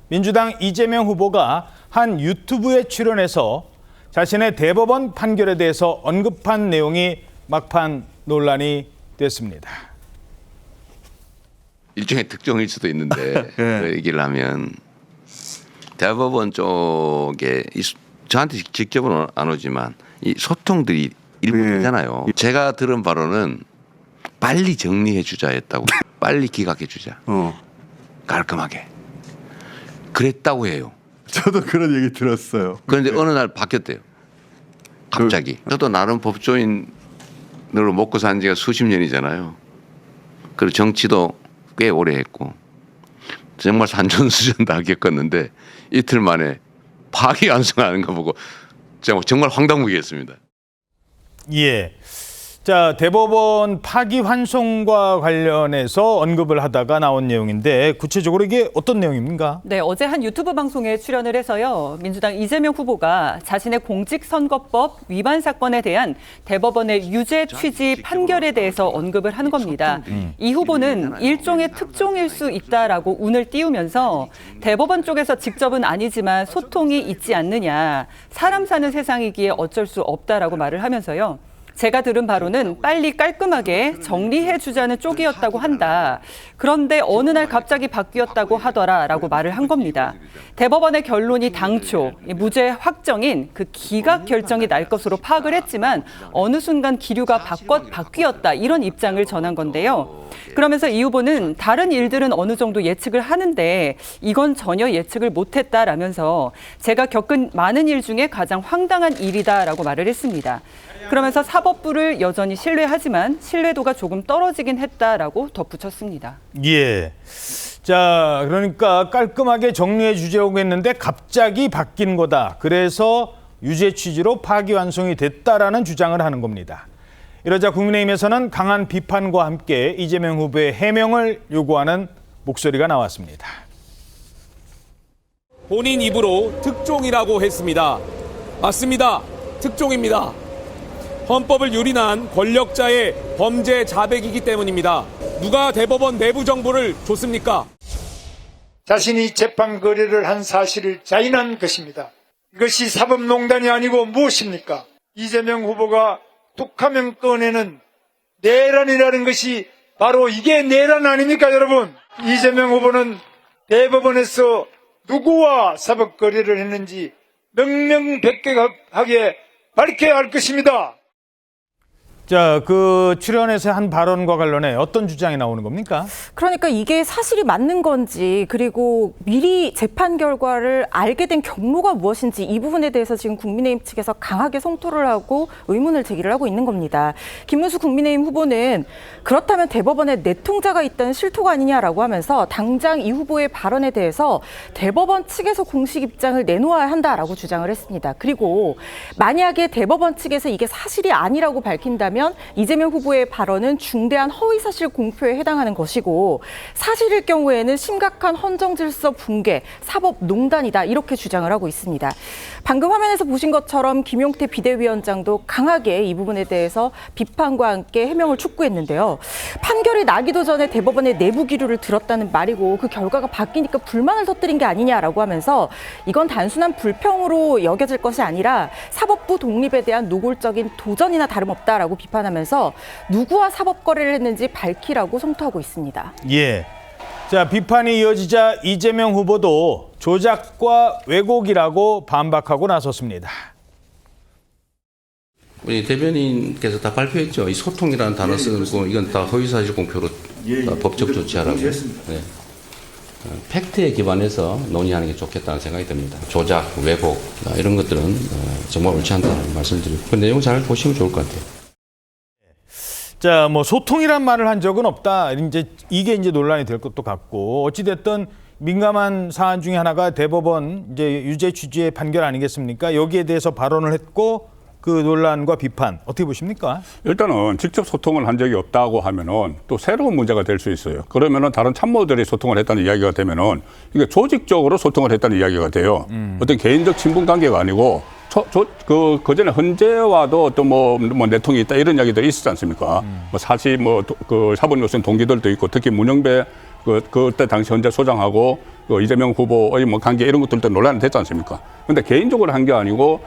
민주당 이재명 후보가 한 유튜브에 출연해서 자신의 대법원 판결에 대해서 언급한 내용이 막판 논란이 됐습니다. 일종의 특종일 수도 있는데 그 얘기를 하면 대법원 쪽에 저한테 직접은 안 오지만 이 소통들이 일부잖아요. 제가 들은 바로는 빨리 정리해 주자였다고. 빨리 기각해 주자. 깔끔하게. 그랬다고 해요. 저도 그런 얘기 들었어요. 그런데 어느 날 바뀌었대요. 갑자기. 저도 나름 법조인으로 먹고 산 지가 수십 년이잖아요. 그리고 정치도 꽤 오래 했고 정말 산전수전 다 겪었는데 이틀 만에 파기환송하는 거 보고 정말 황당무계했습니다. 예. 자, 대법원 파기환송과 관련해서 언급을 하다가 나온 내용인데 구체적으로 이게 어떤 내용입니까? 네, 어제 한 유튜브 방송에 출연을 해서요. 민주당 이재명 후보가 자신의 공직선거법 위반 사건에 대한 대법원의 유죄 취지 판결에 대해서 언급을 한 겁니다. 이 후보는 일종의 특종일 수 있다라고 운을 띄우면서 대법원 쪽에서 직접은 아니지만 소통이 있지 않느냐. 사람 사는 세상이기에 어쩔 수 없다라고 말을 하면서요. 제가 들은 바로는 빨리 깔끔하게 정리해 주자는 쪽이었다고 한다. 그런데 어느 날 갑자기 바뀌었다고 하더라라고 말을 한 겁니다. 대법원의 결론이 당초 무죄 확정인 그 기각 결정이 날 것으로 파악을 했지만 어느 순간 기류가 바뀌었다 이런 입장을 전한 건데요. 그러면서 이 후보는 다른 일들은 어느 정도 예측을 하는데 이건 전혀 예측을 못했다라면서 제가 겪은 많은 일 중에 가장 황당한 일이다라고 말을 했습니다. 그러면서 사법부를 여전히 신뢰하지만 신뢰도가 조금 떨어지긴 했다라고 덧붙였습니다. 예. 자, 그러니까 깔끔하게 정리해 주자고 했는데 갑자기 바뀐 거다. 그래서 유죄 취지로 파기환송이 됐다라는 주장을 하는 겁니다. 이러자 국민의힘에서는 강한 비판과 함께 이재명 후보의 해명을 요구하는 목소리가 나왔습니다. 본인 입으로 특종이라고 했습니다. 맞습니다. 특종입니다. 헌법을 유린한 권력자의 범죄 자백이기 때문입니다. 누가 대법원 내부 정보를 줬습니까? 자신이 재판 거래를 한 사실을 자인한 것입니다. 이것이 사법농단이 아니고 무엇입니까? 이재명 후보가 툭하면 꺼내는 내란이라는 것이 바로 이게 내란 아닙니까, 여러분? 이재명 후보는 대법원에서 누구와 사법 거래를 했는지 명명백백하게 밝혀야 할 것입니다. 자, 그 출연해서 한 발언과 관련해 어떤 주장이 나오는 겁니까? 그러니까 이게 사실이 맞는 건지 그리고 미리 재판 결과를 알게 된 경로가 무엇인지 이 부분에 대해서 지금 국민의힘 측에서 강하게 성토를 하고 의문을 제기를 하고 있는 겁니다. 김문수 국민의힘 후보는 그렇다면 대법원에 내통자가 있다는 실토가 아니냐라고 하면서 당장 이 후보의 발언에 대해서 대법원 측에서 공식 입장을 내놓아야 한다라고 주장을 했습니다. 그리고 만약에 대법원 측에서 이게 사실이 아니라고 밝힌다면 이재명 후보의 발언은 중대한 허위사실 공표에 해당하는 것이고 사실일 경우에는 심각한 헌정질서 붕괴, 사법농단이다 이렇게 주장을 하고 있습니다. 방금 화면에서 보신 것처럼 김용태 비대위원장도 강하게 이 부분에 대해서 비판과 함께 해명을 촉구했는데요. 판결이 나기도 전에 대법원의 내부 기류를 들었다는 말이고 그 결과가 바뀌니까 불만을 터뜨린 게 아니냐라고 하면서 이건 단순한 불평으로 여겨질 것이 아니라 사법부 독립에 대한 노골적인 도전이나 다름없다라고 비판하면서 누구와 사법 거래를 했는지 밝히라고 성토하고 있습니다. 예. 자, 비판이 이어지자 이재명 후보도 조작과 왜곡이라고 반박하고 나섰습니다. 우리 대변인께서 다 발표했죠. 이 소통이라는 단어 쓰는 거 이건 다 허위사실 공표로 법적 조치하라고. 네. 팩트에 기반해서 논의하는 게 좋겠다는 생각이 듭니다. 조작, 왜곡 이런 것들은 정말 옳지 않다는 말씀을 드리고 그 내용 잘 보시면 좋을 것 같아요. 자, 뭐 소통이란 말을 한 적은 없다. 이게 논란이 될 것도 같고 어찌 됐든 민감한 사안 중에 하나가 대법원 유죄 취지의 판결 아니겠습니까? 여기에 대해서 발언을 했고 그 논란과 비판 어떻게 보십니까? 일단은 직접 소통을 한 적이 없다고 하면은 또 새로운 문제가 될 수 있어요. 그러면은 다른 참모들이 소통을 했다는 이야기가 되면은 이게 조직적으로 소통을 했다는 이야기가 돼요. 어떤 개인적 친분 관계가 아니고 그전에 헌재와도 또 뭐 내통이 있다 이런 이야기도 있었지 않습니까? 뭐 사실 그 사본 요소인 동기들도 있고 특히 문영배 그때 당시 헌재 소장하고 그 이재명 후보의 뭐 관계 이런 것들도 논란이 됐지 않습니까? 근데 개인적으로 한 게 아니고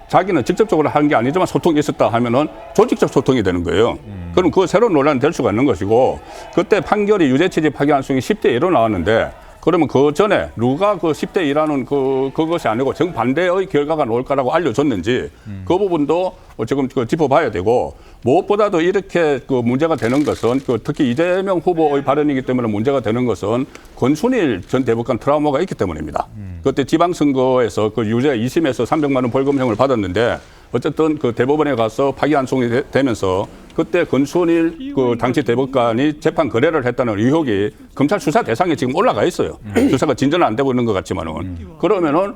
자기는 직접적으로 한 게 아니지만 소통이 있었다 하면은 조직적 소통이 되는 거예요. 그럼 그 새로운 논란이 될 수가 있는 것이고 그때 판결이 유죄 취지 파기환송이 10대 1로 나왔는데 그러면 그 전에 누가 그 10대 2라는 그것이 아니고 정반대의 결과가 나올 거라고 알려줬는지 그 부분도 지금 짚어봐야 되고 무엇보다도 이렇게 그 문제가 되는 것은 특히 이재명 후보의 발언이기 때문에 문제가 되는 것은 권순일 전 대법관 트라우마가 있기 때문입니다. 그때 지방선거에서 그 유죄 2심에서 300만 원 벌금형을 받았는데 어쨌든 그 대법원에 가서 파기환송이 되면서 그때 권순일 그 당시 대법관이 재판 거래를 했다는 의혹이 검찰 수사 대상에 지금 올라가 있어요. 수사가 진전은 안 되고 있는 것 같지만은 그러면은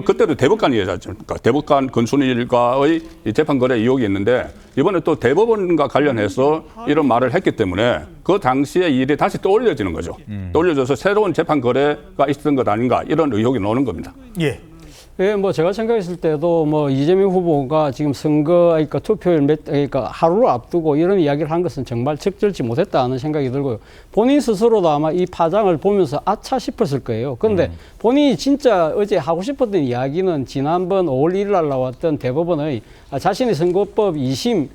그때도 대법관이었지 않습니까? 대법관 권순일과의 이 재판 거래 의혹이 있는데 이번에 또 대법원과 관련해서 이런 말을 했기 때문에 그 당시의 일이 다시 떠올려지는 거죠. 떠올려져서 새로운 재판 거래가 있었던 것 아닌가 이런 의혹이 나오는 겁니다. 예. 예, 뭐 제가 생각했을 때도 뭐 이재명 후보가 지금 선거, 그러니까 투표일 그러니까 하루를 앞두고 이런 이야기를 한 것은 정말 적절치 못했다는 생각이 들고요. 본인 스스로도 아마 이 파장을 보면서 아차 싶었을 거예요. 그런데 본인이 진짜 어제 하고 싶었던 이야기는 지난번 5월 1일 날 나왔던 대법원의 자신의 선거법 2심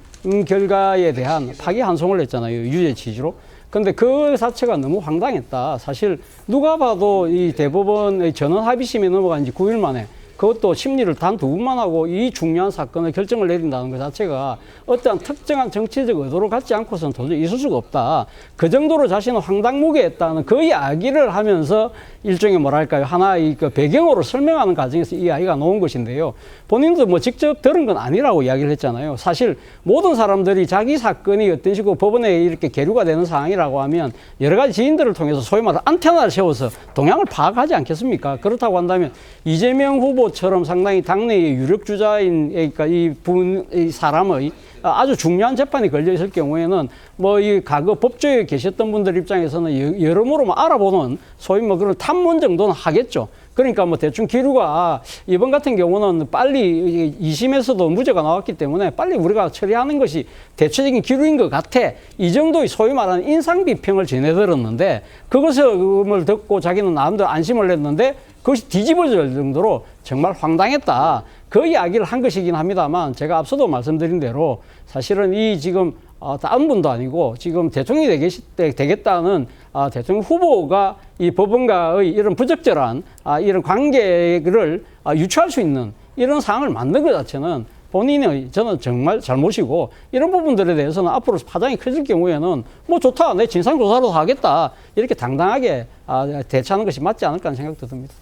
결과에 대한 파기환송을 했잖아요. 유죄 취지로. 근데 그 자체가 너무 황당했다. 사실 누가 봐도 이 대법원의 전원 합의심에 넘어간 지 9일 만에 그것도 심리를 단 2분만 하고 이 중요한 사건을 결정을 내린다는 것 자체가 어떠한 특정한 정치적 의도를 갖지 않고서는 도저히 있을 수가 없다. 그 정도로 자신은 황당무계했다는 그 이야기를 하면서 일종의 뭐랄까요. 하나의 그 배경으로 설명하는 과정에서 이 이야기가 나온 것인데요. 본인도 뭐 직접 들은 건 아니라고 이야기를 했잖아요. 사실 모든 사람들이 자기 사건이 어떤 식으로 법원에 이렇게 계류가 되는 상황이라고 하면 여러 가지 지인들을 통해서 소위 말해 안테나를 세워서 동향을 파악하지 않겠습니까? 그렇다고 한다면 이재명 후보처럼 상당히 당내의 유력 주자인 그러니까 이 사람의 아주 중요한 재판이 걸려 있을 경우에는 뭐 이 과거 법조에 계셨던 분들 입장에서는 여러모로 뭐 알아보는 소위 뭐 그런 탐문 정도는 하겠죠. 그러니까 뭐 대충 기류가 이번 같은 경우는 빨리 2심에서도 무죄가 나왔기 때문에 빨리 우리가 처리하는 것이 대체적인 기류인 것 같아. 이 정도의 소위 말하는 인상비평을 전해들었는데 그것을 듣고 자기는 나름대로 안심을 했는데 그것이 뒤집어질 정도로 정말 황당했다. 그 이야기를 한 것이긴 합니다만 제가 앞서도 말씀드린 대로 사실은 이 지금 다른 분도 아니고 지금 대통령이 되겠다는 대통령 후보가 이 법원과의 이런 부적절한 이런 관계를 유추할 수 있는 이런 상황을 만든 것 자체는 본인의 저는 정말 잘못이고 이런 부분들에 대해서는 앞으로 파장이 커질 경우에는 뭐 좋다. 내 진상조사로 하겠다. 이렇게 당당하게 대처하는 것이 맞지 않을까 하는 생각도 듭니다.